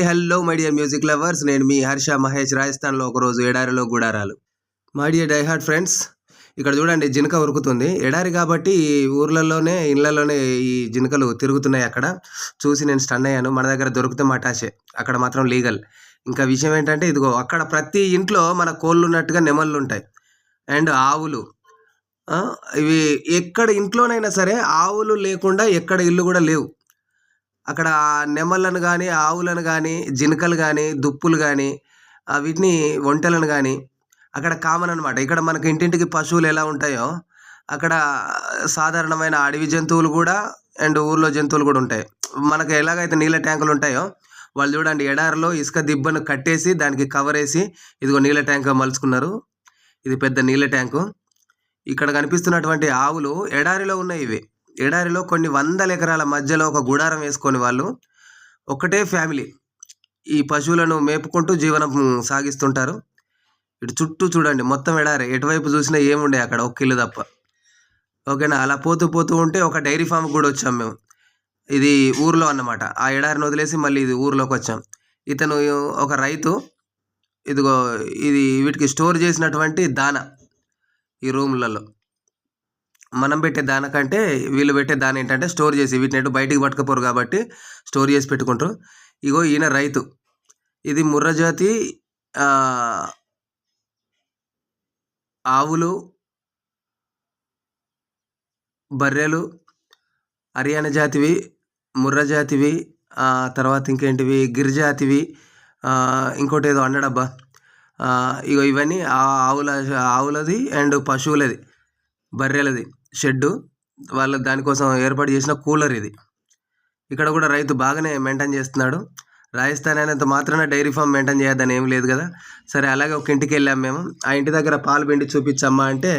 Hello my dear music lovers, నేను మీ హర్ష మహేష్. రాజస్థాన్లో ఒకరోజు ఎడారిలో గుడారాలు. మై డియర్ డైహార్డ్ ఫ్రెండ్స్, ఇక్కడ చూడండి జింక ఉరుకుతుంది. ఎడారి కాబట్టి ఊర్లలోనే ఇళ్లలోనే ఈ జింకలు తిరుగుతున్నాయి. అక్కడ చూసి నేను స్టన్ అయ్యాను. మన దగ్గర దొరికితే మటాషే, అక్కడ మాత్రం లీగల్. ఇంకా విషయం ఏంటంటే, ఇదిగో అక్కడ ప్రతి ఇంట్లో మన కోళ్ళు ఉన్నట్టుగా నెమళ్ళు ఉంటాయి అండ్ ఆవులు. ఇవి ఎక్కడ ఇంట్లోనైనా సరే ఆవులు లేకుండా ఎక్కడ ఇల్లు కూడా లేవు. అక్కడ నెమళ్ళను కానీ, ఆవులను కానీ, జింకలు కానీ, దుప్పులు కానీ, వీటిని ఒంటెలను కానీ అక్కడ కామన్ అనమాట. ఇక్కడ మనకి ఇంటింటికి పశువులు ఎలా ఉంటాయో అక్కడ సాధారణమైన అడవి జంతువులు కూడా అండ్ ఊర్లో జంతువులు కూడా ఉంటాయి. మనకు ఎలాగైతే నీళ్ళ ట్యాంకులు ఉంటాయో, వాళ్ళు చూడండి ఎడారిలో ఇసుక దిబ్బను కట్టేసి దానికి కవర్ వేసి ఇదిగో నీళ్ళ ట్యాంక్ మలుచుకున్నారు. ఇది పెద్ద నీళ్ళ ట్యాంకు. ఇక్కడ కనిపిస్తున్నటువంటి ఆవులు ఎడారిలో ఉన్నాయి. ఇవి ఎడారిలో కొన్ని వందల ఎకరాల మధ్యలో ఒక గుడారం వేసుకొని వాళ్ళు ఒకటే ఫ్యామిలీ ఈ పశువులను మేపుకుంటూ జీవనం సాగిస్తుంటారు. ఇటు చుట్టూ చూడండి మొత్తం ఎడారి, ఎటువైపు చూసినా ఏముండే అక్కడ ఒక ఇల్లు తప్ప. ఓకేనా? అలా పోతూ పోతూ ఉంటే ఒక డైరీ ఫామ్ కూడా వచ్చాం మేము. ఇది ఊర్లో అన్నమాట. ఆ ఎడారిని వదిలేసి మళ్ళీ ఇది ఊర్లోకి వచ్చాం. ఇతను ఒక రైతు. ఇదిగో ఇది వీటికి స్టోర్ చేసినటువంటి దాన ఈ రూమ్లలో. మనం పెట్టే దాన కంటే వీళ్ళు పెట్టే దాన ఏంటంటే స్టోర్ చేసి వీటిని బయటికి పట్టుకపోరు కాబట్టి స్టోర్ చేసి పెట్టుకుంటారు. ఇగో ఈయన రైతు. ఇది ముర్రా జాతి ఆవులు, బర్రెలు, హర్యానా జాతివి, ముర్రా జాతివి, తర్వాత ఇంకేంటివి గిరిజాతివి, ఇంకోటి ఏదో అన్నాడబ్బా. ఇగో ఇవన్నీ ఆవులది అండ్ పశువులది, బర్రెలది షెడ్డు. వాళ్ళ దానికోసం ఏర్పాటు చేసిన కూలర్ ఇది. ఇక్కడ కూడా రైతు బాగానే మెయింటైన్ చేస్తున్నాడు. రాజస్థాన్ అయినంత మాత్రాన డైరీ ఫామ్ మెయింటైన్ చేయొద్దని ఏం లేదు కదా. సరే, అలాగే ఒక ఇంటికి వెళ్ళాము మేము. ఆ ఇంటి దగ్గర పాలు పిండి చూపించమ్మా అంటే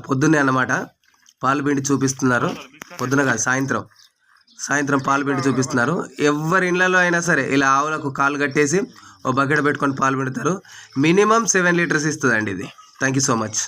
పొద్దున్నే అన్నమాట పాలు పిండి చూపిస్తున్నారు. పొద్దున కాదు, సాయంత్రం పాలు పిండి చూపిస్తున్నారు. ఎవరి ఇళ్లలో అయినా సరే ఇలా ఆవులకు కాలు కట్టేసి ఓ బకెట్ పెట్టుకొని పాలు పిండుతారు. మినిమం 7 లీటర్స్ ఇస్తుందండి ఇది. Thank you so much.